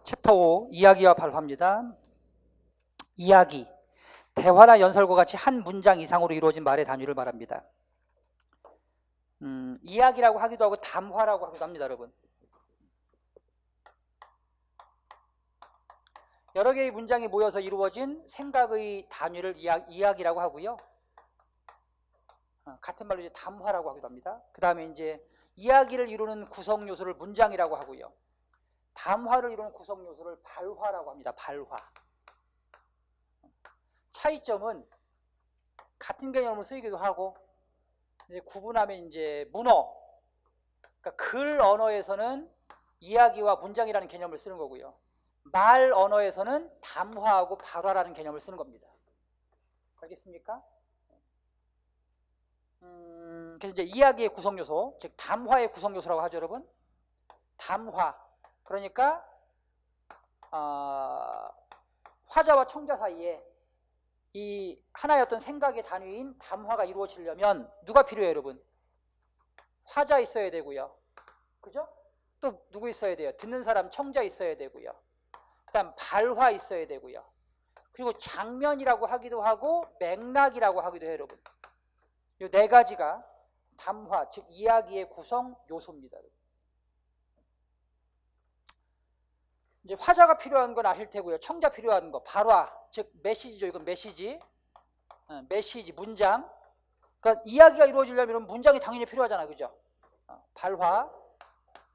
챕터 5 이야기와 발화입니다. 이야기, 대화나 연설과 같이 한 문장 이상으로 이루어진 말의 단위를 말합니다. 이야기라고 하기도 하고 담화라고 하기도 합니다, 여러분. 여러 개의 문장이 모여서 이루어진 생각의 단위를 이야기라고 하고요. 같은 말로 이제 담화라고 하기도 합니다. 그 다음에 이제 이야기를 이루는 구성 요소를 문장이라고 하고요. 담화를 이루는 구성 요소를 발화라고 합니다. 발화. 차이점은 같은 개념을 쓰이기도 하고, 이제 구분하면 이제 문어, 그러니까 글 언어에서는 이야기와 문장이라는 개념을 쓰는 거고요. 말 언어에서는 담화하고 발화라는 개념을 쓰는 겁니다. 알겠습니까? 그래서 이제 이야기의 구성 요소, 즉 담화의 구성 요소라고 하죠, 여러분. 담화. 그러니까 화자와 청자 사이에 이 하나의 어떤 생각의 단위인 담화가 이루어지려면 누가 필요해요, 여러분? 화자 있어야 되고요. 그죠? 또 누구 있어야 돼요? 듣는 사람 청자 있어야 되고요. 그다음 발화 있어야 되고요. 그리고 장면이라고 하기도 하고 맥락이라고 하기도 해요, 여러분. 이 네 가지가 담화, 즉 이야기의 구성 요소입니다. 이제 화자가 필요한 건 아실 테고요. 청자 필요한 거, 발화, 즉 메시지죠. 이건 메시지, 메시지, 문장. 그러니까 이야기가 이루어지려면 문장이 당연히 필요하잖아요, 그죠? 발화.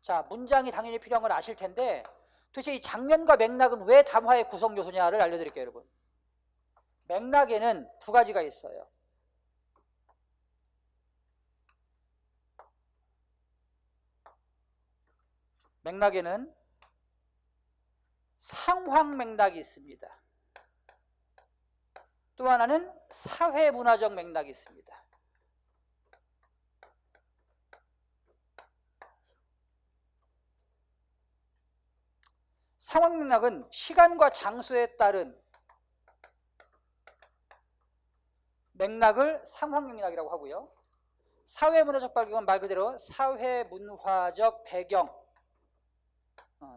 자, 문장이 당연히 필요한 건 아실 텐데, 도대체 이 장면과 맥락은 왜 담화의 구성 요소냐를 알려드릴게요, 여러분. 맥락에는 두 가지가 있어요. 맥락에는 상황 맥락이 있습니다. 또 하나는 사회문화적 맥락이 있습니다. 상황 맥락은 시간과 장소에 따른 맥락을 상황 맥락이라고 하고요. 사회문화적 배경은 말 그대로 사회문화적 배경,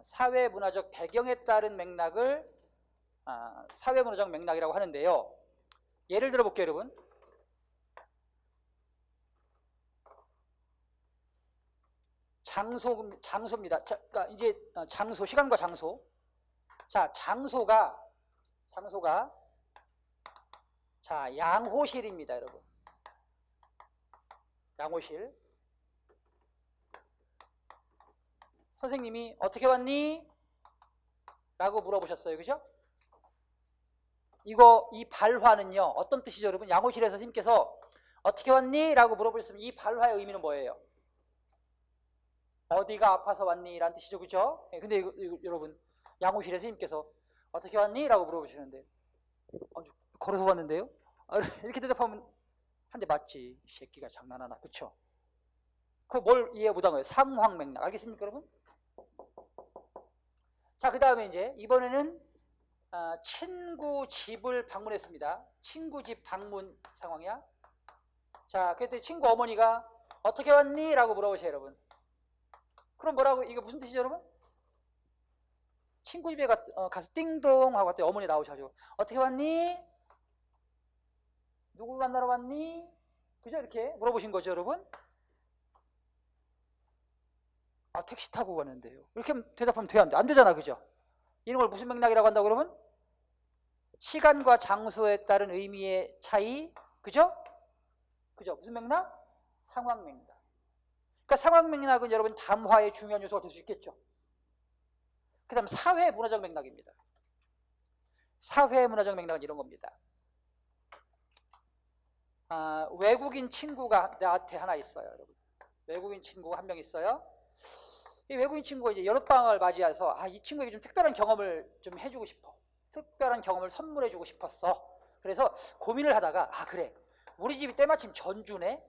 사회문화적 배경에 따른 맥락을 사회문화적 맥락이라고 하는데요. 예를 들어 볼게요, 여러분. 장소입니다. 자, 그러니까 이제 장소, 시간과 장소. 자, 장소가 자, 양호실입니다, 여러분. 양호실. 선생님이 어떻게 왔니? 라고 물어보셨어요, 그죠? 이 발화는요, 어떤 뜻이죠, 여러분? 양호실에서 선생님께서 어떻게 왔니? 라고 물어보셨으면 이 발화의 의미는 뭐예요? 어디가 아파서 왔니? 라는 뜻이죠, 그죠? 근데 이거, 여러분, 양호실에서 선생님께서 어떻게 왔니? 라고 물어보시는데, 걸어서 왔는데요? 이렇게 대답하면 한 대 맞지. 이 새끼가 장난하나, 그쵸? 그거 뭘 이해 못한 거예요? 상황 맥락. 알겠습니까, 여러분? 자, 그 다음에 이제 이번에는 친구 집을 방문했습니다. 친구 집 방문 상황이야. 자, 그때 친구 어머니가 어떻게 왔니? 라고 물어보세요, 여러분. 그럼 뭐라고, 이게 무슨 뜻이죠, 여러분? 친구 집에 가서 띵동 하고 갔더니 어머니 나오셔가지고 어떻게 왔니? 누구 만나러 왔니? 그죠? 이렇게 물어보신 거죠, 여러분? 택시 타고 왔는데요. 이렇게 대답하면 돼야 안 돼? 안 되잖아, 그죠? 이런 걸 무슨 맥락이라고 한다고, 여러분? 시간과 장소에 따른 의미의 차이, 그죠? 그죠? 무슨 맥락? 상황 맥락. 그러니까 상황 맥락은 여러분 담화의 중요한 요소가 될 수 있겠죠. 그 다음 사회문화적 맥락입니다. 사회문화적 맥락은 이런 겁니다. 외국인 친구가 나한테 하나 있어요, 여러분. 외국인 친구가 한 명 있어요. 이 외국인 친구가 이제 여름방학을 맞이해서 이 친구에게 좀 특별한 경험을 좀 해주고 싶어. 특별한 경험을 선물해주고 싶었어. 그래서 고민을 하다가 그래, 우리 집이 때마침 전주네.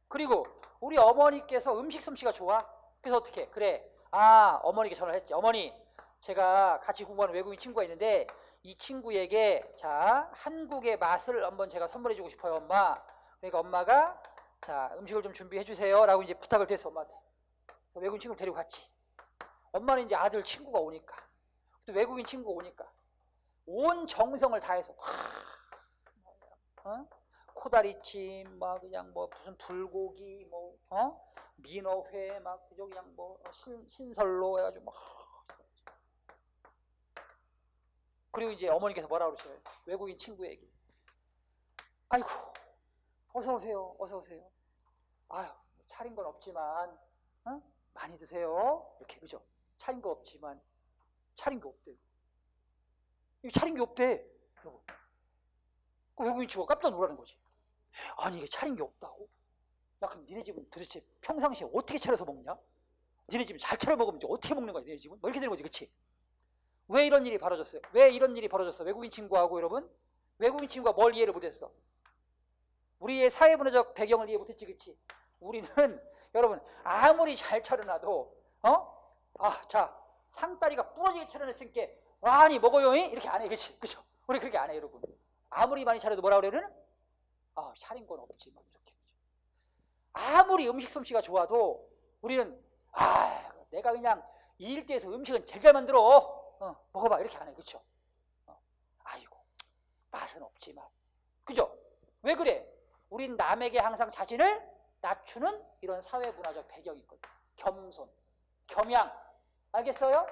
그리고 우리 어머니께서 음식 솜씨가 좋아. 그래서 어떻게? 그래, 어머니께 전화를 했지. 어머니, 제가 같이 공부하는 외국인 친구가 있는데 이 친구에게 자, 한국의 맛을 한번 제가 선물해주고 싶어요, 엄마. 그러니까 엄마가 자, 음식을 좀 준비해 주세요 라고 이제 부탁을 드렸어, 엄마한테. 외국인 친구를 데리고 갔지. 엄마는 이제 아들 친구가 오니까 또 외국인 친구 오니까 온 정성을 다해서 코다리찜 막 그냥 뭐 무슨 불고기 뭐 민어회 막 그냥 뭐 신설로 해가지고 막 그리고 이제 어머니께서 뭐라 그러셔요? 외국인 친구에게 아이고 어서 오세요 어서 오세요. 아유 차린 건 없지만 많이 드세요 이렇게 그죠? 차린 거 없지만 차린 게 없대요. 이거 차린 게 없대. 그 외국인 친구가 깜짝 놀라는 거지. 아니 이게 차린 게 없다고? 야 그럼 니네 집은 도대체 평상시에 어떻게 차려서 먹냐? 니네 집은 잘 차려 먹으면 어떻게 먹는 거야 니네 집은? 뭐 이렇게 되는 거지 그치? 왜 이런 일이 벌어졌어요? 왜 이런 일이 벌어졌어? 외국인 친구하고 여러분 외국인 친구가 뭘 이해를 못했어? 우리의 사회문화적 배경을 이해 못했지 그치? 우리는 여러분 아무리 잘 차려놔도 자 상다리가 부러지게 차려냈으니까 많이 먹어요 이렇게 안 해 그치? 그죠? 우리 그렇게 안 해 여러분. 아무리 많이 차려도 뭐라 그래요? 차린 건 없지 막 이렇게. 아무리 음식 솜씨가 좋아도 우리는 내가 그냥 이 일대에서 음식은 제일 잘 만들어 먹어봐 이렇게 안 해 그쵸? 아이고 맛은 없지만 그죠? 왜 그래? 우린 남에게 항상 자신을 낮추는 이런 사회문화적 배경이 있거든. 겸손, 겸양 알겠어요?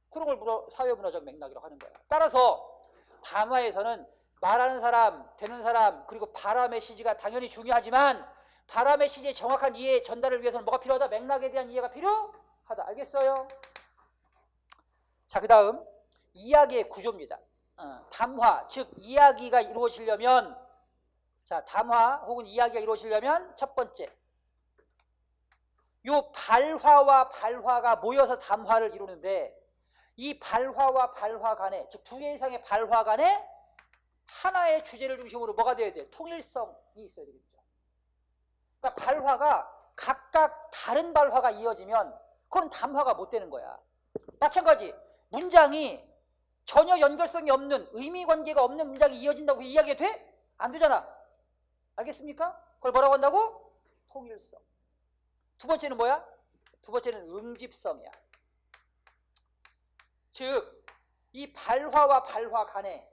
그런 걸 사회문화적 맥락이라고 하는 거야. 따라서 담화에서는 말하는 사람, 되는 사람 그리고 바라 메시지가 당연히 중요하지만 바라 메시지의 정확한 이해 전달을 위해서는 뭐가 필요하다? 맥락에 대한 이해가 필요하다. 알겠어요? 자, 그 다음 이야기의 구조입니다. 담화, 즉 이야기가 이루어지려면 자 담화 혹은 이야기가 이루어지려면 첫 번째 요 발화와 발화가 모여서 담화를 이루는데 이 발화와 발화 간에 즉 두 개 이상의 발화 간에 하나의 주제를 중심으로 뭐가 되어야 돼? 통일성이 있어야 되겠죠. 그러니까 발화가 각각 다른 발화가 이어지면 그건 담화가 못 되는 거야. 마찬가지 문장이 전혀 연결성이 없는 의미관계가 없는 문장이 이어진다고 이야기가 돼? 안 되잖아. 알겠습니까? 그걸 뭐라고 한다고? 통일성. 두 번째는 뭐야? 두 번째는 응집성이야. 즉 이 발화와 발화 간에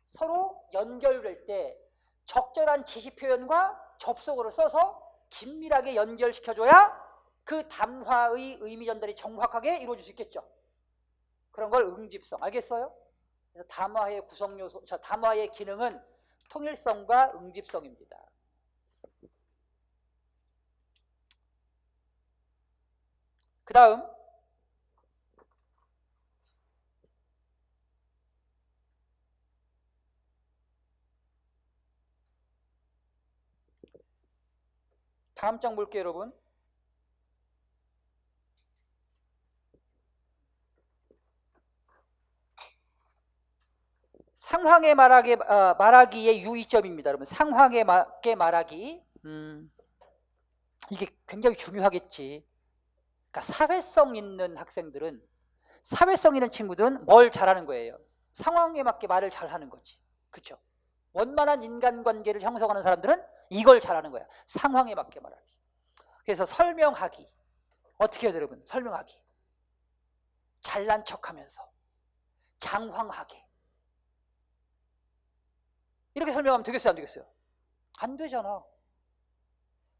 서로 연결될 때 적절한 지시 표현과 접속어를 써서 긴밀하게 연결시켜줘야 그 담화의 의미 전달이 정확하게 이루어질 수 있겠죠. 그런 걸 응집성. 알겠어요? 그래서 담화의 구성 요소, 담화의 기능은 통일성과 응집성입니다. 그 다음 다음 장 볼게요 여러분. 상황에 말하기의 유의점입니다. 여러분 상황에 맞게 말하기 이게 굉장히 중요하겠지. 그러니까 사회성 있는 학생들은 사회성 있는 친구들은 뭘 잘하는 거예요? 상황에 맞게 말을 잘하는 거지. 그렇죠? 원만한 인간관계를 형성하는 사람들은 이걸 잘하는 거야. 상황에 맞게 말하기. 그래서 설명하기. 어떻게 해요 여러분? 설명하기. 잘난 척하면서 장황하게 이렇게 설명하면 되겠어요? 안 되겠어요? 안 되잖아.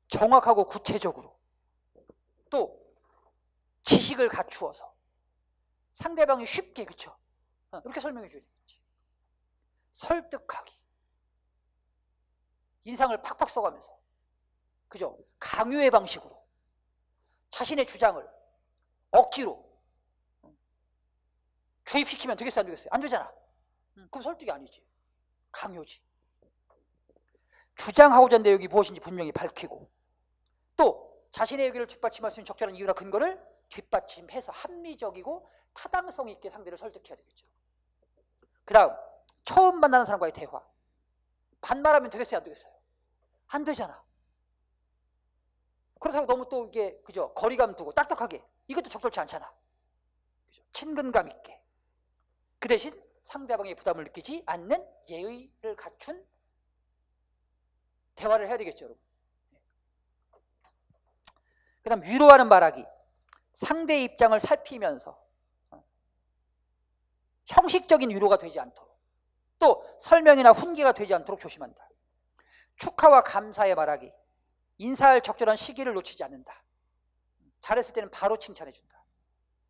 정확하고 구체적으로 또 지식을 갖추어서 상대방이 쉽게 그쵸? 이렇게 설명해 줘야 되겠지. 설득하기. 인상을 팍팍 써가면서 그죠? 강요의 방식으로 자신의 주장을 억지로 주입시키면 되겠어요? 안 되겠어요? 안 되잖아. 그럼 설득이 아니지. 강요지. 주장하고자 하는 내용이 무엇인지 분명히 밝히고 또 자신의 얘기를 뒷받침할 수 있는 적절한 이유나 근거를 뒷받침해서 합리적이고 타당성 있게 상대를 설득해야 되겠죠. 그 다음 처음 만나는 사람과의 대화. 반말하면 되겠어요? 안 되겠어요? 안 되잖아. 그렇다고 너무 또 이게 그죠? 거리감 두고 딱딱하게 이것도 적절치 않잖아. 그죠? 친근감 있게 그 대신 상대방의 부담을 느끼지 않는 예의를 갖춘 대화를 해야 되겠죠, 여러분. 그 다음 위로하는 말하기. 상대의 입장을 살피면서 형식적인 위로가 되지 않도록, 또 설명이나 훈계가 되지 않도록 조심한다. 축하와 감사의 말하기, 인사할 적절한 시기를 놓치지 않는다. 잘했을 때는 바로 칭찬해준다.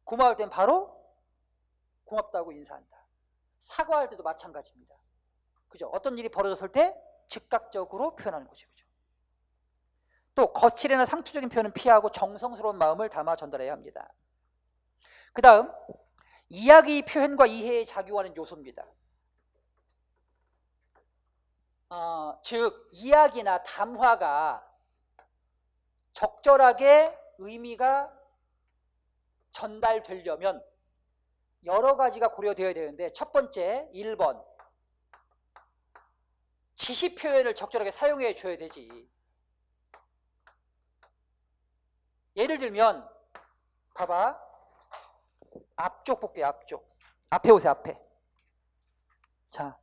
고마울 때는 바로 고맙다고 인사한다. 사과할 때도 마찬가지입니다. 그죠? 어떤 일이 벌어졌을 때 즉각적으로 표현하는 거죠. 그죠? 또 거칠이나 상투적인 표현은 피하고 정성스러운 마음을 담아 전달해야 합니다. 그 다음, 이야기 표현과 이해에 작용하는 요소입니다. 즉 이야기나 담화가 적절하게 의미가 전달되려면 여러 가지가 고려되어야 되는데, 첫 번째 1번 지시 표현을 적절하게 사용해 줘야 되지. 예를 들면 봐봐, 앞쪽 볼게요. 앞에 오세요. 앞에. 자,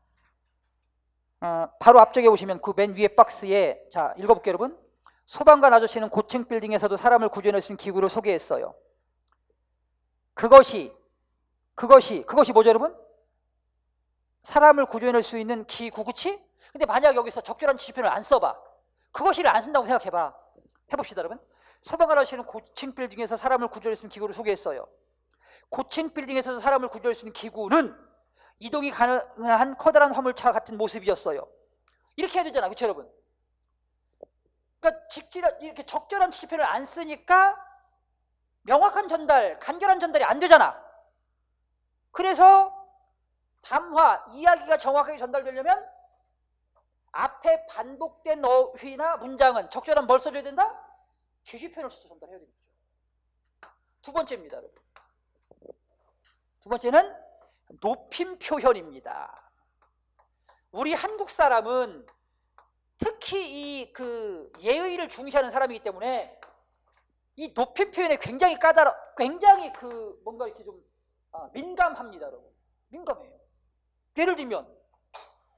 바로 앞쪽에 오시면 그 맨 위에 박스에, 자 읽어볼게요 여러분. 소방관 아저씨는 고층 빌딩에서도 사람을 구조해낼 수 있는 기구를 소개했어요. 그것이 뭐죠 여러분? 사람을 구조해낼 수 있는 기구, 그치? 근데 만약 여기서 적절한 지시표현을 안 써봐, 그것이를 안 쓴다고 생각해봐. 해봅시다 여러분. 소방관 아저씨는 고층 빌딩에서 사람을 구조할 수 있는 기구를 소개했어요. 고층 빌딩에서 사람을 구조할 수 있는 기구는 이동이 가능한 커다란 화물차 같은 모습이었어요. 이렇게 해야 되잖아, 그렇죠 여러분? 그러니까 이렇게 적절한 지시표를 안 쓰니까 명확한 전달, 간결한 전달이 안 되잖아. 그래서 담화, 이야기가 정확하게 전달되려면 앞에 반복된 어휘나 문장은 적절한 뭘 써줘야 된다? 지시표현을 써서 전달해야 되겠죠. 두 번째입니다, 여러분. 두 번째는 높임 표현입니다. 우리 한국 사람은 특히 이 예의를 중시하는 사람이기 때문에 이 높임 표현에 굉장히 굉장히 뭔가 이렇게 좀 민감합니다, 여러분. 민감해요. 예를 들면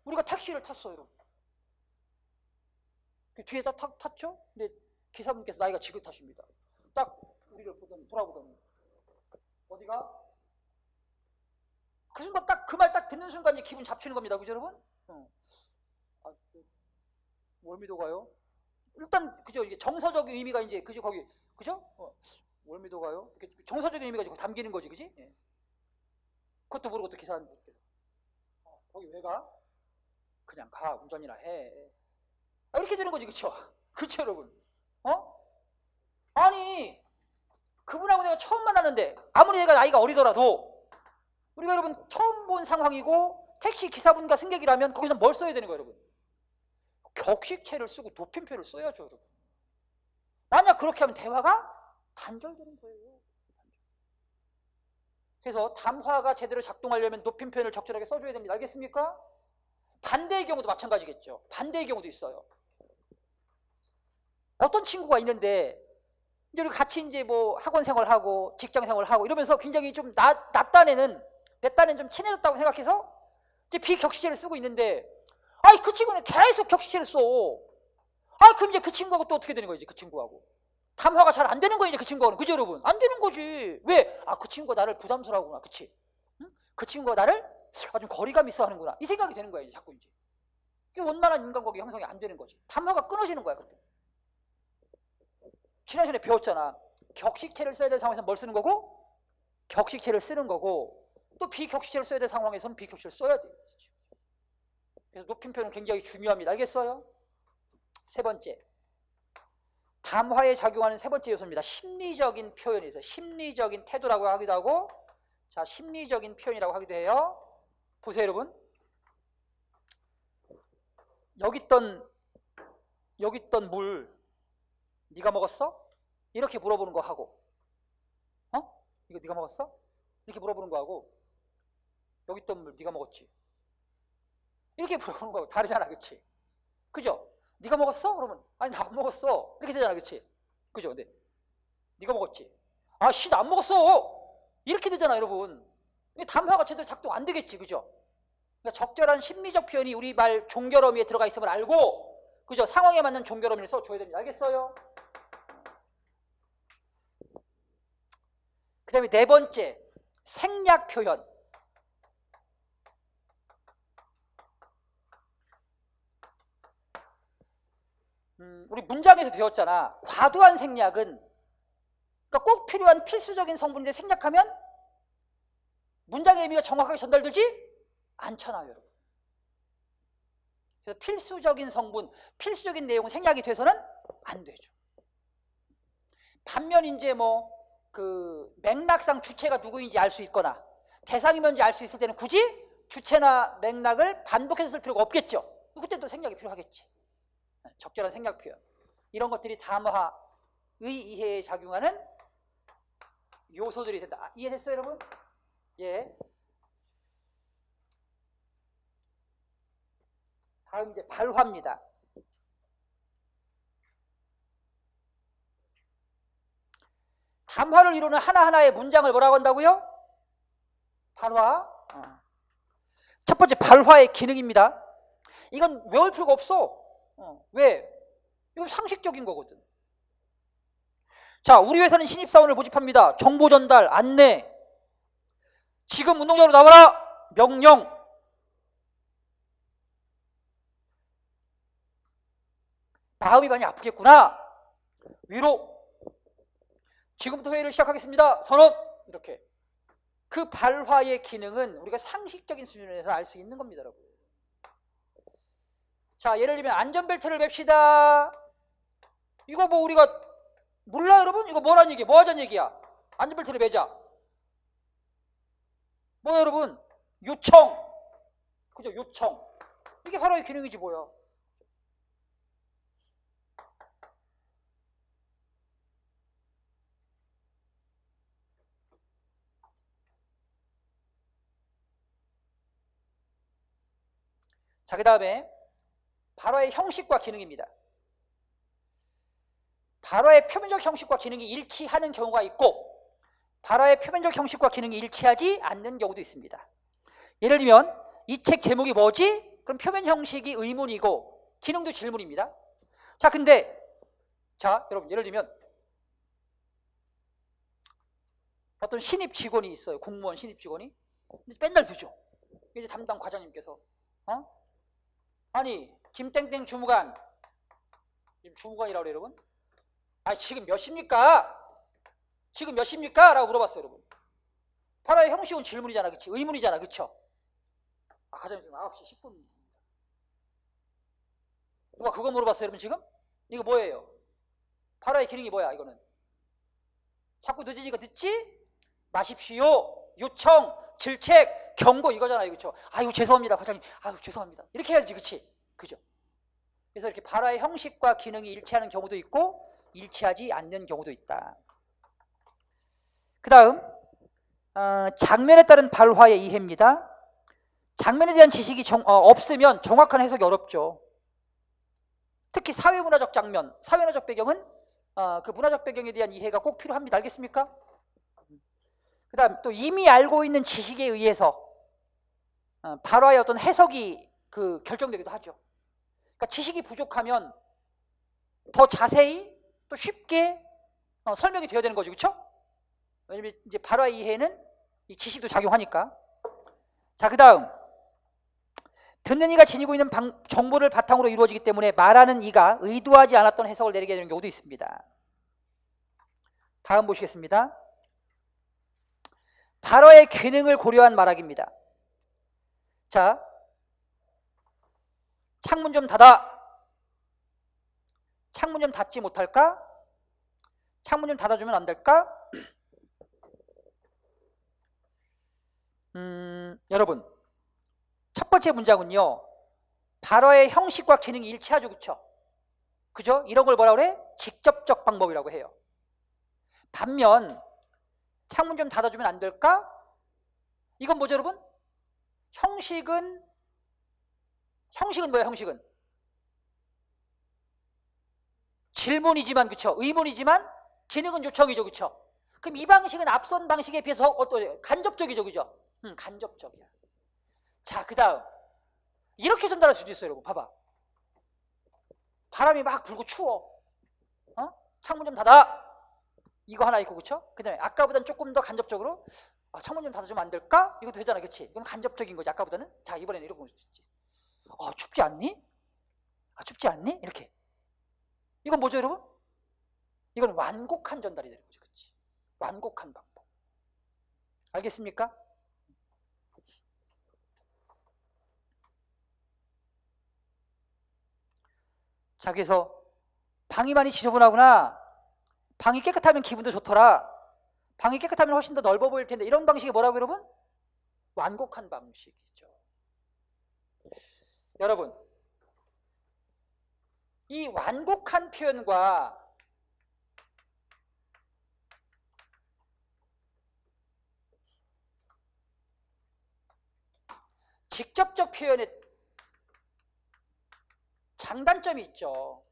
우리가 택시를 탔어요, 여러분. 뒤에 딱 탔죠? 근데 기사분께서 나이가 지긋하십니다. 딱 우리를 돌아보더니 어디가? 그 순간 딱 그 말 딱 듣는 순간 기분 잡치는 겁니다. 그죠 여러분? 월미도 가요? 일단 그죠, 이게 정서적인 의미가 이제 그죠, 거기 그죠? 월미도 가요? 이렇게 정서적인 의미가 거기 담기는 거지, 그지? 예. 그것도 모르고 또 기사한테 거기 왜 가? 그냥 가, 운전이나 해. 이렇게 되는 거지, 그쵸? 그쵸 여러분? 아니 그분하고 내가 처음 만났는데 아무리 내가 나이가 어리더라도 우리가 여러분 처음 본 상황이고 택시 기사분과 승객이라면 거기서 뭘 써야 되는 거예요, 여러분? 격식체를 쓰고 높임표를 써야죠, 여러분. 만약 그렇게 하면 대화가 단절되는 거예요. 그래서 담화가 제대로 작동하려면 높임 표현을 적절하게 써줘야 됩니다. 알겠습니까? 반대의 경우도 마찬가지겠죠. 반대의 경우도 있어요. 어떤 친구가 있는데 이제 우리 같이 이제 뭐 학원 생활하고 직장 생활하고 이러면서 굉장히 좀 내 딴에는 좀 친해졌다고 생각해서 이제 비격식체를 쓰고 있는데, 그 친구는 계속 격식체를 써. 그럼 이제 그 친구하고 또 어떻게 되는 거지? 그 친구하고 담화가 잘 안 되는 거예요, 이제 그 친구하고는. 그죠 여러분? 안 되는 거지. 왜? 그 친구가 나를 부담스러워하구나. 그치? 응? 그 친구가 나를 좀 거리감 있어 하는구나. 이 생각이 되는 거야, 이제 자꾸 이제. 이게 원만한 인간관계 형성이 안 되는 거지. 담화가 끊어지는 거야, 그렇게. 지난 시간에 배웠잖아. 격식체를 써야 될 상황에서는 뭘 쓰는 거고? 격식체를 쓰는 거고, 또 비격식체를 써야 될 상황에서는 비격식체를 써야 돼요. 그래서 높임 표현은 굉장히 중요합니다. 알겠어요? 세 번째, 담화에 작용하는 세 번째 요소입니다. 심리적인 표현이 있어요. 심리적인 태도라고 하기도 하고, 자, 심리적인 표현이라고 하기도 해요. 보세요, 여러분. 여기 있던 물 네가 먹었어? 이렇게 물어보는 거 하고, 이거 네가 먹었어? 이렇게 물어보는 거 하고, 여기 있던 물 네가 먹었지? 이렇게 물어보는 거하고 다르잖아, 그치? 그죠? 네가 먹었어? 그러면 아니 나 안 먹었어. 이렇게 되잖아, 그치? 그죠? 근데 네가 먹었지? 씨 나 안 먹었어. 이렇게 되잖아, 여러분. 담화가 제대로 작동 안 되겠지, 그죠? 그러니까 적절한 심리적 표현이 우리 말 종결어미에 들어가 있음을 알고, 그죠? 상황에 맞는 종결어미를 써줘야 됩니다. 알겠어요? 그 다음에 네 번째, 생략 표현. 우리 문장에서 배웠잖아. 과도한 생략은, 그러니까 꼭 필요한 필수적인 성분인데 생략하면 문장의 의미가 정확하게 전달되지 않잖아요, 여러분. 그래서 필수적인 성분, 필수적인 내용은 생략이 돼서는 안 되죠. 반면 이제 뭐 그 맥락상 주체가 누구인지 알 수 있거나 대상이 뭔지 알 수 있을 때는 굳이 주체나 맥락을 반복해서 쓸 필요가 없겠죠. 그때는 또 생략이 필요하겠지. 적절한 생략 표현. 이런 것들이 담화의 이해에 작용하는 요소들이 된다. 이해됐어요, 여러분? 예. 다음 이제 발화입니다. 담화를 이루는 하나하나의 문장을 뭐라고 한다고요? 발화. 첫 번째 발화의 기능입니다. 이건 외울 필요가 없어. 왜? 이건 상식적인 거거든. 자, 우리 회사는 신입사원을 모집합니다. 정보 전달, 안내. 지금 운동장으로 나와라. 명령. 마음이 많이 아프겠구나. 위로. 지금부터 회의를 시작하겠습니다. 선언. 이렇게. 그 발화의 기능은 우리가 상식적인 수준에서 알 수 있는 겁니다, 여러분. 자, 예를 들면 안전벨트를 맵시다. 이거 뭐 우리가 몰라, 여러분? 이거 뭐란 얘기야? 뭐 하자는 얘기야? 안전벨트를 매자. 뭐 여러분? 요청. 그죠? 요청. 이게 발화의 기능이지 뭐야. 자, 그 다음에 발화의 형식과 기능입니다. 발화의 표면적 형식과 기능이 일치하는 경우가 있고 발화의 표면적 형식과 기능이 일치하지 않는 경우도 있습니다. 예를 들면 이 책 제목이 뭐지? 그럼 표면 형식이 의문이고 기능도 질문입니다. 자, 근데 자, 여러분 예를 들면 어떤 신입 직원이 있어요. 공무원 신입 직원이. 근데 맨날 늦어. 이제 담당 과장님께서 아니 김땡땡 주무관, 주무관이라고 그래요, 여러분? 아니 지금 몇 시입니까? 지금 몇 시입니까? 라고 물어봤어요, 여러분. 발화의 형식은 질문이잖아, 그치? 의문이잖아, 그쵸? 과장님 지금 9시 10분. 누가 그거 물어봤어요, 여러분 지금? 이거 뭐예요? 발화의 기능이 뭐야, 이거는? 자꾸 늦으니까 늦지? 마십시오, 요청, 질책, 경고 이거잖아요, 그쵸? 아유 죄송합니다, 과장님. 아유 죄송합니다. 이렇게 해야지, 그치? 그죠? 그래서 이렇게 발화의 형식과 기능이 일치하는 경우도 있고 일치하지 않는 경우도 있다. 그 다음 장면에 따른 발화의 이해입니다. 장면에 대한 지식이 없으면 정확한 해석이 어렵죠. 특히 사회문화적 장면, 사회문화적 배경은 그 문화적 배경에 대한 이해가 꼭 필요합니다. 알겠습니까? 그 다음 또 이미 알고 있는 지식에 의해서 발화의 어떤 해석이 결정되기도 하죠. 그러니까 지식이 부족하면 더 자세히 또 쉽게 설명이 되어야 되는 거죠, 그렇죠? 왜냐면 이제 발화의 이해는 이 지식도 작용하니까. 자, 그 다음 듣는 이가 지니고 있는 정보를 바탕으로 이루어지기 때문에 말하는 이가 의도하지 않았던 해석을 내리게 되는 경우도 있습니다. 다음 보시겠습니다. 발화의 기능을 고려한 말하기입니다. 자, 창문 좀 닫아. 창문 좀 닫지 못할까? 창문 좀 닫아주면 안 될까? 여러분 첫 번째 문장은요 발화의 형식과 기능이 일치하죠, 그쵸? 그죠? 이런 걸 뭐라고 그래? 직접적 방법이라고 해요. 반면 창문 좀 닫아주면 안 될까? 이건 뭐죠, 여러분? 형식은 뭐예요? 형식은 질문이지만, 그쵸? 의문이지만 기능은 요청이죠, 그쵸? 그럼 이 방식은 앞선 방식에 비해서 어떠해요? 간접적이죠, 그죠? 간접적이야. 자, 그 다음 이렇게 전달할 수도 있어요, 여러분. 봐봐. 바람이 막 불고 추워. 창문 좀 닫아. 이거 하나 있고, 그쵸? 그 다음에 아까보다는 조금 더 간접적으로 창문 좀 닫아주면 안 될까? 이것도 되잖아, 그치? 이건 간접적인 거지, 아까보다는. 자, 이번에는 이렇게 볼 수 있지. 춥지 않니? 춥지 않니? 이렇게. 이건 뭐죠, 여러분? 이건 완곡한 전달이 되는 거죠. 그렇지? 완곡한 방법. 알겠습니까? 자, 그래서 방이 많이 지저분하구나. 방이 깨끗하면 기분도 좋더라. 방이 깨끗하면 훨씬 더 넓어 보일 텐데, 이런 방식이 뭐라고 여러분? 완곡한 방식이죠. 여러분, 이 완곡한 표현과 직접적 표현의 장단점이 있죠.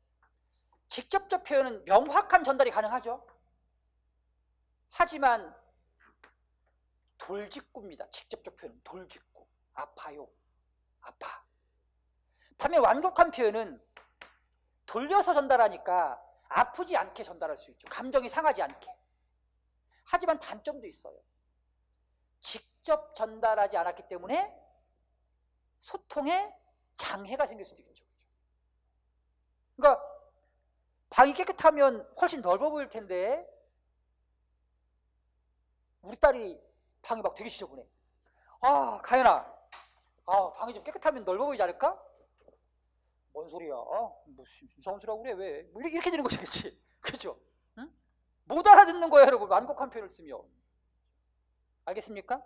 직접적 표현은 명확한 전달이 가능하죠. 하지만 돌직구입니다. 직접적 표현은 돌직구. 아파요. 아파. 반면 완곡한 표현은 돌려서 전달하니까 아프지 않게 전달할 수 있죠. 감정이 상하지 않게. 하지만 단점도 있어요. 직접 전달하지 않았기 때문에 소통에 장애가 생길 수도 있죠. 그러니까 방이 깨끗하면 훨씬 넓어 보일 텐데 우리 딸이 방이 막 되게 지저분해. 아, 가연아, 방이 좀 깨끗하면 넓어 보이지 않을까? 뭔 소리야? 뭐 이상한 소리라고 그래? 왜? 뭐 이렇게 되는 거죠, 그렇지? 그렇죠? 응? 못 알아듣는 거예요, 여러분. 완곡한 표현을 쓰면. 알겠습니까?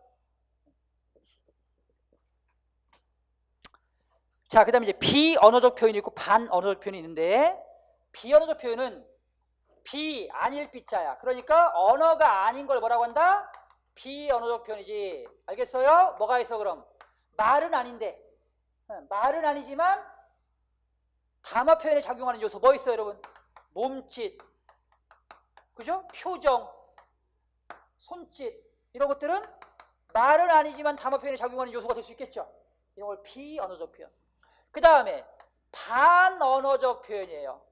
자, 그 다음에 이제 비언어적 표현이 있고 반언어적 표현이 있는데, 비언어적 표현은 비, 아닐 비자야. 그러니까 언어가 아닌 걸 뭐라고 한다? 비언어적 표현이지. 알겠어요? 뭐가 있어 그럼? 말은 아닌데, 말은 아니지만 담화 표현에 작용하는 요소 뭐 있어요, 여러분? 몸짓, 그죠? 표정, 손짓, 이런 것들은 말은 아니지만 담화 표현에 작용하는 요소가 될 수 있겠죠. 이런 걸 비언어적 표현. 그 다음에 반언어적 표현이에요.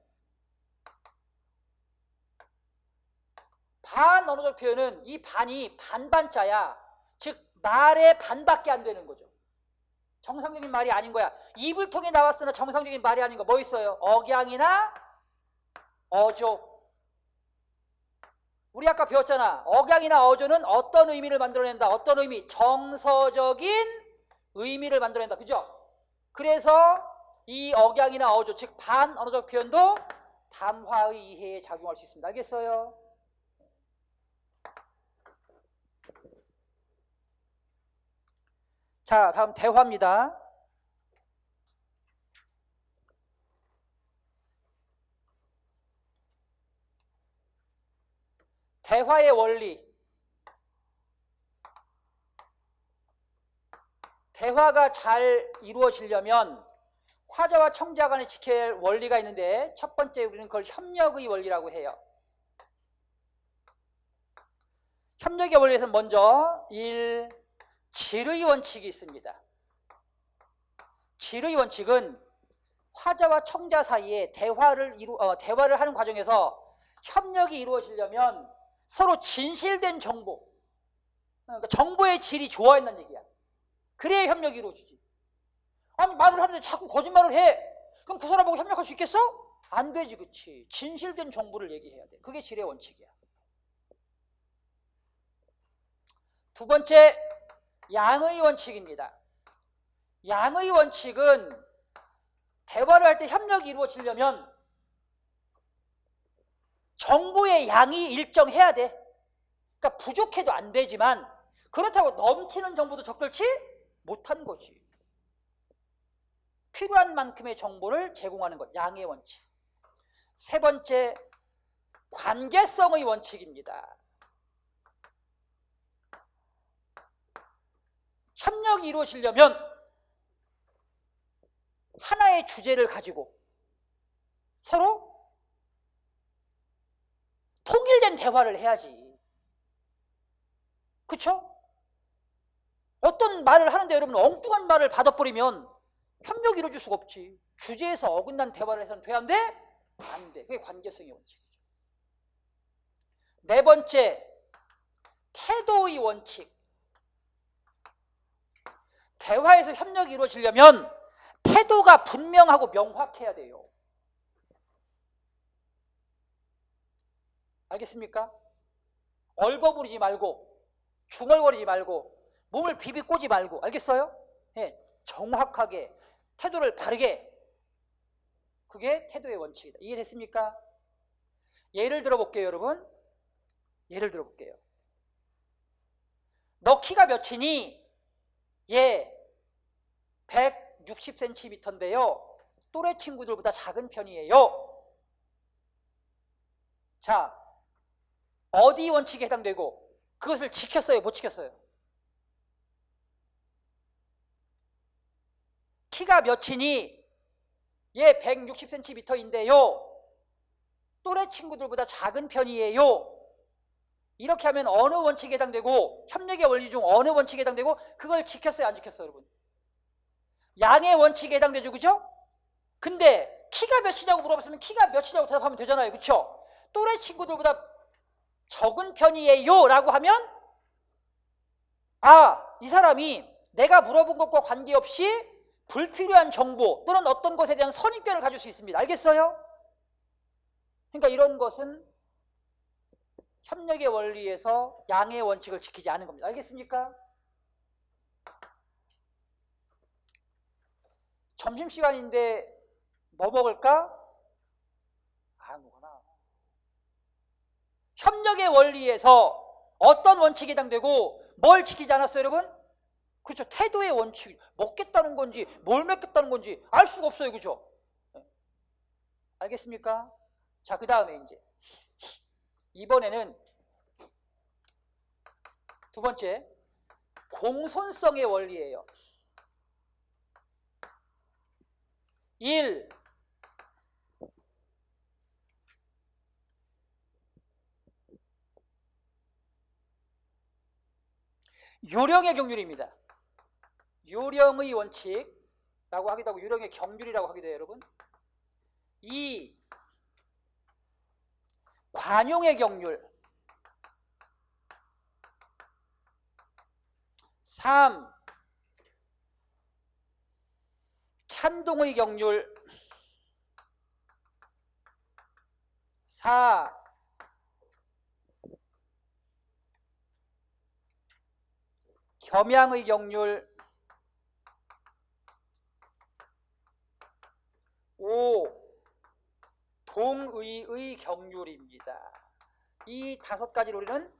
반언어적 표현은 이 반이 반반자야. 즉 말의 반밖에 안 되는 거죠. 정상적인 말이 아닌 거야. 입을 통해 나왔으나 정상적인 말이 아닌 거 뭐 있어요? 억양이나 어조. 우리 아까 배웠잖아. 억양이나 어조는 어떤 의미를 만들어낸다. 어떤 의미? 정서적인 의미를 만들어낸다. 그죠? 그래서 이 억양이나 어조, 즉 반언어적 표현도 담화의 이해에 작용할 수 있습니다. 알겠어요? 자, 다음 대화입니다. 대화의 원리. 대화가 잘 이루어지려면 화자와 청자 간에 지켜야 할 원리가 있는데, 첫 번째 우리는 그걸 협력의 원리라고 해요. 협력의 원리에서 먼저 질의 원칙이 있습니다. 질의 원칙은 화자와 청자 사이에 대화를 하는 과정에서 협력이 이루어지려면 서로 진실된 정보, 그러니까 정보의 질이 좋아야 한다는 얘기야. 그래야 협력이 이루어지지. 아니, 말을 하는데 자꾸 거짓말을 해. 그럼 그 사람하고 협력할 수 있겠어? 안 되지, 그치? 진실된 정보를 얘기해야 돼. 그게 질의 원칙이야. 두 번째, 양의 원칙입니다. 양의 원칙은 대화를 할 때 협력이 이루어지려면 정보의 양이 일정해야 돼. 그러니까 부족해도 안 되지만 그렇다고 넘치는 정보도 적절치 못한 거지. 필요한 만큼의 정보를 제공하는 것, 양의 원칙. 세 번째, 관계성의 원칙입니다. 협력이 이루어지려면 하나의 주제를 가지고 서로 통일된 대화를 해야지. 그쵸? 어떤 말을 하는데 여러분 엉뚱한 말을 받아버리면 협력이 이루어질 수가 없지. 주제에서 어긋난 대화를 해서는 돼, 안 돼? 안 돼. 그게 관계성의 원칙이죠. 네 번째, 태도의 원칙. 대화에서 협력이 이루어지려면 태도가 분명하고 명확해야 돼요. 알겠습니까? 얼버무리지 말고 중얼거리지 말고 몸을 비비꼬지 말고 알겠어요? 예, 정확하게 태도를 바르게, 그게 태도의 원칙이다. 이해됐습니까? 예를 들어볼게요, 여러분. 예를 들어볼게요. 너 키가 몇이니? 예, 160cm인데요. 또래 친구들보다 작은 편이에요. 자, 어디 원칙에 해당되고 그것을 지켰어요, 못 지켰어요? 키가 몇이니? 예, 160cm인데요. 또래 친구들보다 작은 편이에요. 이렇게 하면 어느 원칙에 해당되고, 협력의 원리 중 어느 원칙에 해당되고, 그걸 지켰어요, 안 지켰어요, 여러분? 양의 원칙에 해당되죠, 그죠? 근데 키가 몇이냐고 물어봤으면 키가 몇이냐고 대답하면 되잖아요, 그쵸? 또래 친구들보다 적은 편이에요 라고 하면, 아, 이 사람이 내가 물어본 것과 관계없이 불필요한 정보 또는 어떤 것에 대한 선입견을 가질 수 있습니다. 알겠어요? 그러니까 이런 것은 협력의 원리에서 양의 원칙을 지키지 않은 겁니다. 알겠습니까? 점심시간인데 뭐 먹을까? 아무거나. 협력의 원리에서 어떤 원칙에 해당되고 뭘 지키지 않았어요, 여러분? 그렇죠. 태도의 원칙. 먹겠다는 건지 뭘 먹겠다는 건지 알 수가 없어요, 그죠? 알겠습니까? 자, 그 다음에 이제 이번에는 두 번째, 공손성의 원리예요. 1. 요령의 경륜입니다. 요령의 원칙이라고 하기도 하고 요령의 경륜이라고 하기도 해요, 여러분. 2. 관용의 경륜. 3. 찬동의 경륜. 4. 겸양의 경륜. 5. 동의의 경륜입니다. 이 5가지로 우리는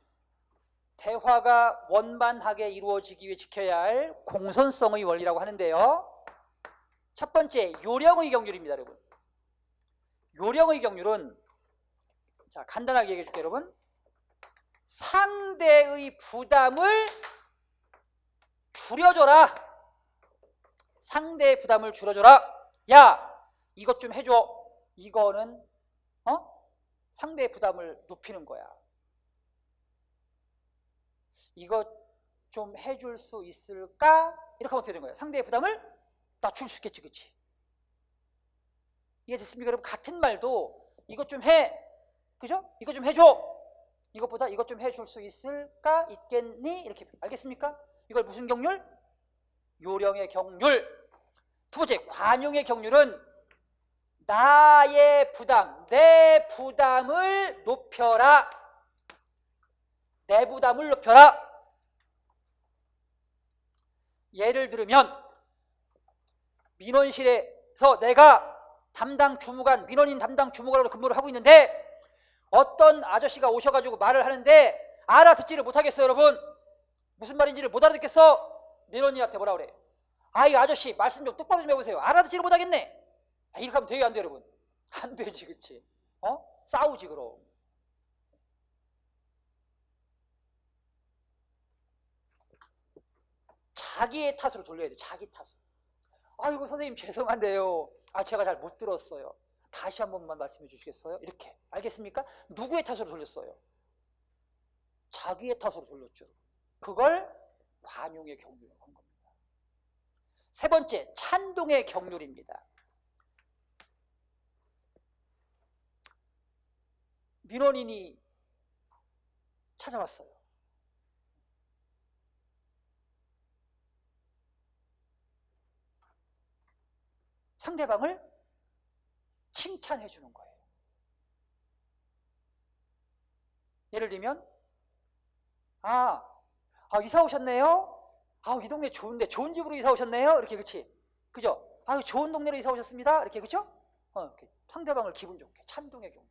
대화가 원만하게 이루어지기 위해 지켜야 할 공손성의 원리라고 하는데요. 첫 번째, 요령의 경륜입니다, 여러분. 요령의 경륜은, 자, 간단하게 얘기해 줄게요, 여러분. 상대의 부담을 줄여줘라. 상대의 부담을 줄여줘라. 야, 이것 좀 해줘. 이거는 상대의 부담을 높이는 거야. 이거 좀 해줄 수 있을까? 이렇게 하면 어떻게 되는 거예요? 상대의 부담을 낮출 수 있겠지, 그치? 이해됐습니까? 여러분, 같은 말도 이것 좀 해, 그죠? 이거 좀 해줘. 이것보다 이것 좀 해줄 수 있을까? 있겠니? 이렇게. 알겠습니까? 이걸 무슨 경륜? 요령의 경륜. 두 번째, 관용의 경륜은 나의 부담, 내 부담을 높여라. 내 부담을 높여라. 예를 들면 민원실에서 내가 담당 주무관, 민원인 담당 주무관으로 근무를 하고 있는데 어떤 아저씨가 오셔가지고 말을 하는데 알아듣지를 못하겠어요, 여러분. 무슨 말인지를 못 알아듣겠어. 민원인한테 뭐라 그래? 아, 이 아저씨 말씀 좀 똑바로 좀 해보세요. 알아듣지를 못하겠네. 이렇게 하면 돼요, 안 돼요, 여러분? 안 되지, 그치? 싸우지, 그럼. 자기의 탓으로 돌려야 돼, 자기 탓으로. 아이고, 선생님 죄송한데요. 제가 잘 못 들었어요. 다시 한 번만 말씀해 주시겠어요? 이렇게. 알겠습니까? 누구의 탓으로 돌렸어요? 자기의 탓으로 돌렸죠. 그걸 관용의 경륜이라고 한 겁니다. 세 번째, 찬동의 경륜입니다. 민원인이 찾아왔어요. 상대방을 칭찬해 주는 거예요. 예를 들면 이사 오셨네요. 이 동네 좋은데 좋은 집으로 이사 오셨네요. 이렇게 그치? 그죠? 좋은 동네로 이사 오셨습니다. 이렇게 그죠? 이렇게 상대방을 기분 좋게 찬동의 경륜.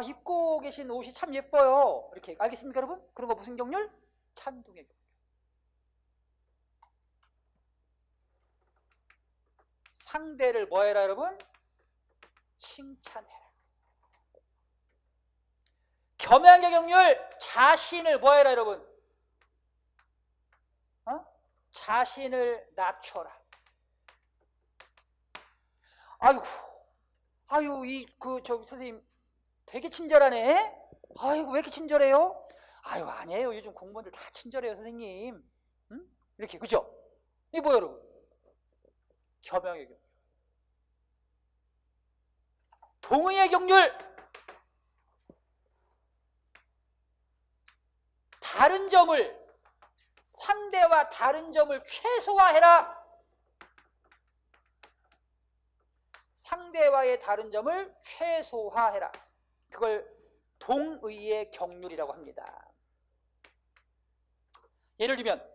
입고 계신 옷이 참 예뻐요. 이렇게 알겠습니까, 여러분? 그런 거 무슨 경륜? 찬동의 경륜. 상대를 뭐 해라, 여러분? 칭찬해라. 겸양의 경륜, 자신을 뭐 해라, 여러분? 자신을 낮춰라. 선생님 되게 친절하네. 왜 이렇게 친절해요? 아니에요. 요즘 공무원들 다 친절해요, 선생님. 응? 이렇게, 그죠? 이게 뭐예요, 여러분? 겸양의 경륜. 동의의 경륜. 상대와 다른 점을 최소화해라. 상대와의 다른 점을 최소화해라. 그걸 동의의 경륜이라고 합니다. 예를 들면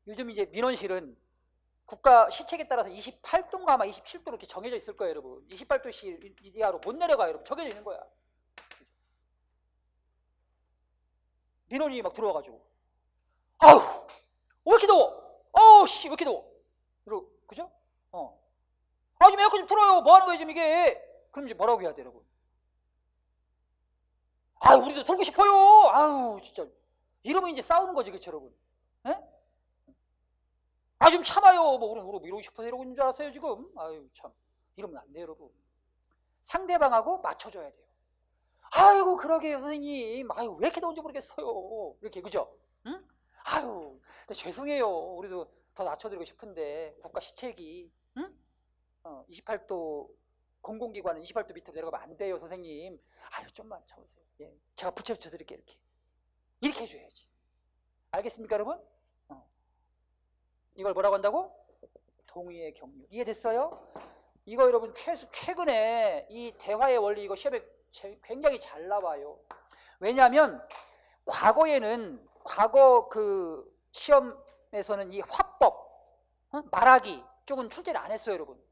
요즘 이제 민원실은 국가 시책에 따라서 28도인가 아마 27도 이렇게 정해져 있을 거예요, 여러분. 28도 이하로 못 내려가요, 여러분. 정해져 있는 거야. 민원이 막 들어와가지고 왜 이렇게 더워? 왜 이렇게 더워? 그죠? 좀 에어컨 좀 틀어요. 뭐 하는 거예요, 지금 이게? 그럼 이제 뭐라고 해야 돼, 여러분? 우리도 틀고 싶어요. 진짜. 이러면 이제 싸우는 거지, 그쵸, 여러분? 에? 좀 참아요. 우리 이러고 싶어서 이러고 있는 줄 알았어요, 지금? 참. 이러면 안 돼요, 여러분. 상대방하고 맞춰줘야 돼요. 그러게요, 선생님. 왜 이렇게 더운지 모르겠어요. 이렇게, 그죠? 응? 근데 죄송해요. 우리도 더 낮춰드리고 싶은데, 국가 시책이, 응? 28도, 공공기관은 28도 밑으로 내려가면 안 돼요, 선생님. 좀만 참으세요. 예. 제가 붙여드릴게요, 이렇게. 이렇게 해줘야지. 알겠습니까, 여러분? 이걸 뭐라고 한다고? 동의의 경륜. 이해됐어요? 이거 여러분 최근에 이 대화의 원리 이거 시험에 굉장히 잘 나와요. 왜냐하면 과거 그 시험에서는 이 화법, 말하기 쪽은 출제를 안 했어요, 여러분.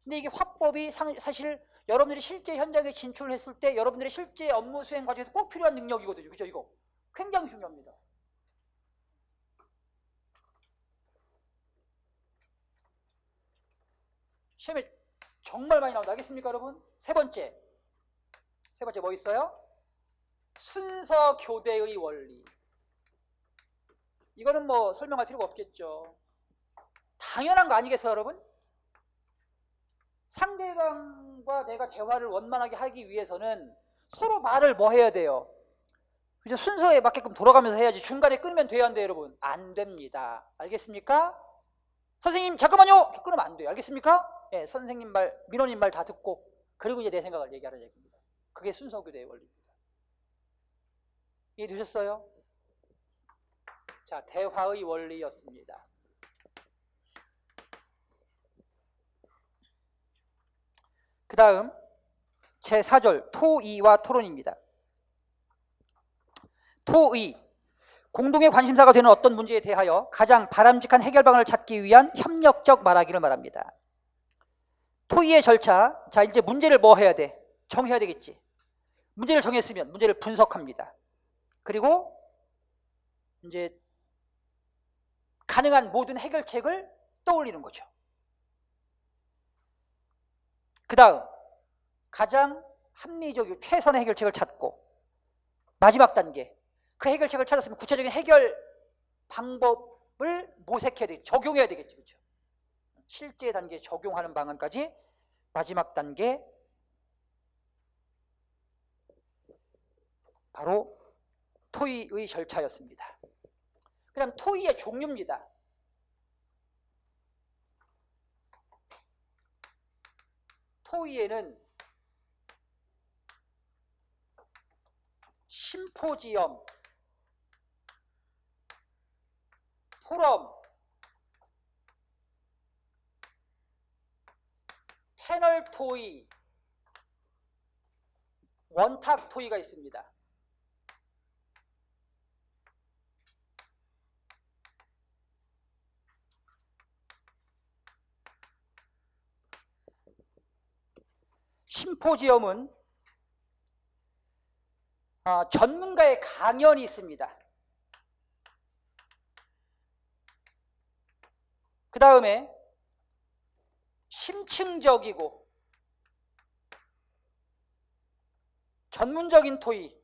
근데 이게 화법이 사실 여러분들이 실제 현장에 진출했을 때 여러분들의 실제 업무 수행 과정에서 꼭 필요한 능력이거든요. 그죠? 이거 굉장히 중요합니다. 시험에 정말 많이 나온다. 알겠습니까, 여러분? 세 번째 뭐 있어요? 순서 교대의 원리. 이거는 뭐 설명할 필요가 없겠죠. 당연한 거 아니겠어요, 여러분? 상대방과 내가 대화를 원만하게 하기 위해서는 서로 말을 뭐 해야 돼요? 그죠? 순서에 맞게끔 돌아가면서 해야지. 중간에 끊으면 돼야 안 돼요, 여러분? 안 됩니다. 알겠습니까? 선생님 잠깐만요. 끊으면 안 돼요. 알겠습니까? 예, 선생님 말, 민원인 말 다 듣고 그리고 이제 내 생각을 얘기하는 얘기입니다. 그게 순서교대의 원리입니다. 이해되셨어요? 자, 대화의 원리였습니다. 그 다음 제4절 토의와 토론입니다. 토의, 공동의 관심사가 되는 어떤 문제에 대하여 가장 바람직한 해결방안을 찾기 위한 협력적 말하기를 말합니다. 토의의 절차, 자 이제 문제를 뭐 해야 돼? 정해야 되겠지. 문제를 정했으면 문제를 분석합니다. 그리고 이제 가능한 모든 해결책을 떠올리는 거죠. 그 다음 가장 합리적이고 최선의 해결책을 찾고 마지막 단계, 그 해결책을 찾았으면 구체적인 해결 방법을 모색해야 되겠죠. 적용해야 되겠죠. 그렇죠? 실제 단계에 적용하는 방안까지 마지막 단계, 바로 토의의 절차였습니다. 그 다음 토의의 종류입니다. 토의에는 심포지엄, 포럼, 패널 토의, 원탁 토의가 있습니다. 심포지엄은 전문가의 강연이 있습니다. 그 다음에 심층적이고 전문적인 토의,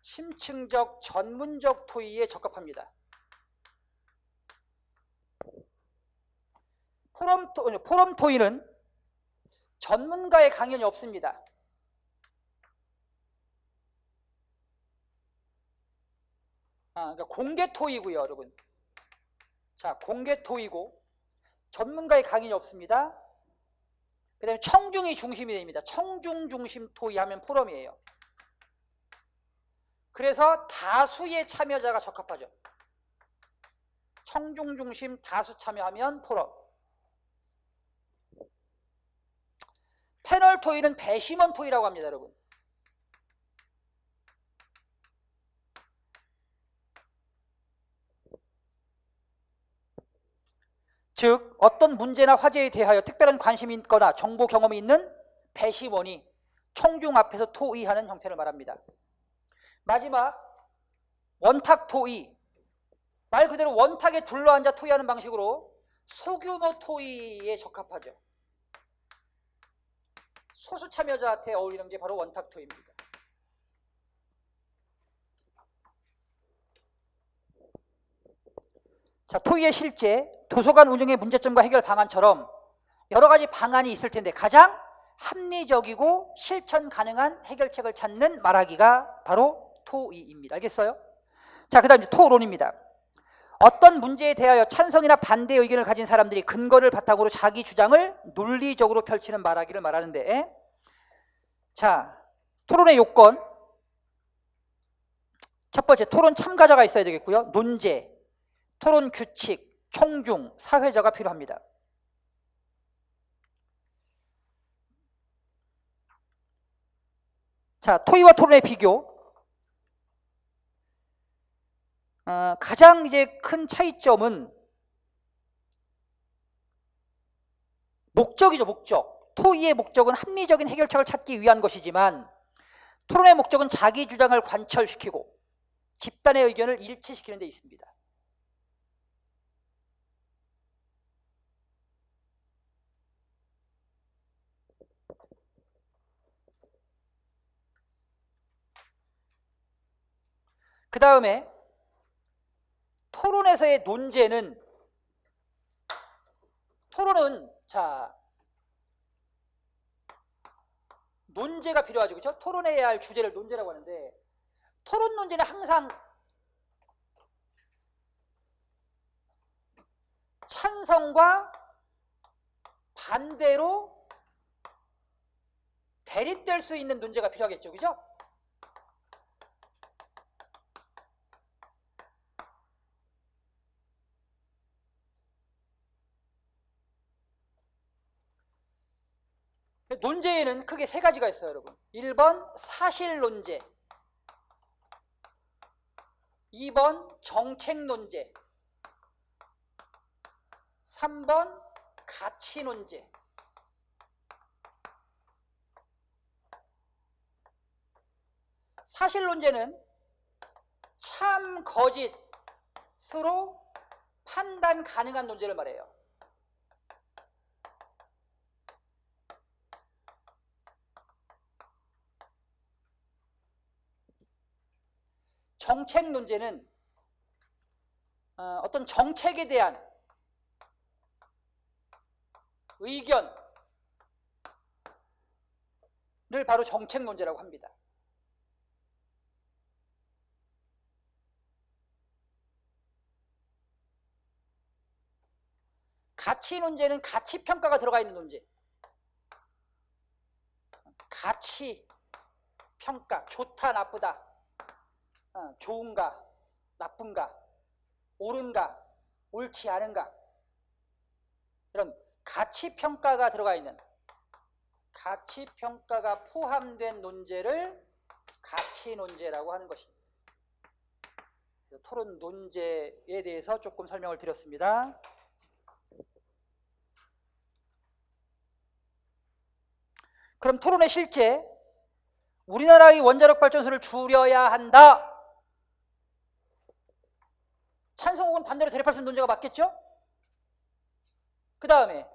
심층적 전문적 토의에 적합합니다. 포럼 토의는 전문가의 강연이 없습니다. 그러니까 공개 토의고요, 여러분. 자, 공개 토의고 전문가의 강연이 없습니다. 그 다음에 청중이 중심이 됩니다. 청중 중심 토의하면 포럼이에요. 그래서 다수의 참여자가 적합하죠. 청중 중심 다수 참여하면 포럼. 패널 토의는 배심원 토의라고 합니다, 여러분. 즉 어떤 문제나 화제에 대하여 특별한 관심이 있거나 정보 경험이 있는 배심원이 청중 앞에서 토의하는 형태를 말합니다. 마지막 원탁 토의, 말 그대로 원탁에 둘러앉아 토의하는 방식으로 소규모 토의에 적합하죠. 소수 참여자한테 어울리는 게 바로 원탁 토의입니다. 자, 토의의 실제, 도서관 운영의 문제점과 해결 방안처럼 여러 가지 방안이 있을 텐데 가장 합리적이고 실천 가능한 해결책을 찾는 말하기가 바로 토의입니다. 알겠어요? 자, 그 다음 이제 토론입니다. 어떤 문제에 대하여 찬성이나 반대 의견을 가진 사람들이 근거를 바탕으로 자기 주장을 논리적으로 펼치는 말하기를 말하는데, 자, 토론의 요건. 첫 번째, 토론 참가자가 있어야 되겠고요. 논제, 토론 규칙, 청중, 사회자가 필요합니다. 자, 토의와 토론의 비교. 가장 이제 큰 차이점은 목적이죠, 목적. 토의의 목적은 합리적인 해결책을 찾기 위한 것이지만 토론의 목적은 자기 주장을 관철시키고 집단의 의견을 일치시키는 데 있습니다. 그 다음에 토론에서의 논제는, 토론은 자 논제가 필요하죠, 그렇죠? 토론해야 할 주제를 논제라고 하는데 토론 논제는 항상 찬성과 반대로 대립될 수 있는 논제가 필요하겠죠, 그죠? 논제에는 크게 세 가지가 있어요, 여러분. 1번 사실 논제, 2번 정책 논제, 3번 가치 논제. 사실 논제는 참 거짓으로 판단 가능한 논제를 말해요. 정책 논제는 어떤 정책에 대한 의견을 바로 정책 논제라고 합니다. 가치 논제는 가치 평가가 들어가 있는 논제. 가치 평가, 좋다 나쁘다, 좋은가 나쁜가, 옳은가 옳지 않은가, 이런 가치평가가 들어가 있는, 가치평가가 포함된 논제를 가치논제라고 하는 것입니다. 토론 논제에 대해서 조금 설명을 드렸습니다. 그럼 토론의 실제, 우리나라의 원자력 발전소를 줄여야 한다. 찬성 혹은 반대로 대립할 수 있는 논제가 맞겠죠? 그 다음에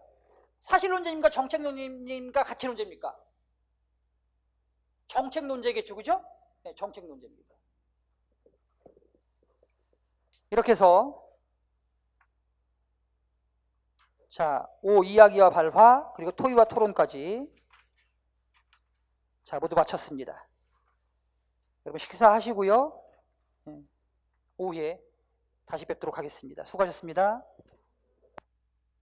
사실 논제입니까? 정책 논제입니까? 가치 논제입니까? 정책 논제겠죠, 그죠? 네, 정책 논제입니다. 이렇게 해서 자, 오 이야기와 발화 그리고 토의와 토론까지 자 모두 마쳤습니다. 여러분 식사하시고요. 오후에 다시 뵙도록 하겠습니다. 수고하셨습니다.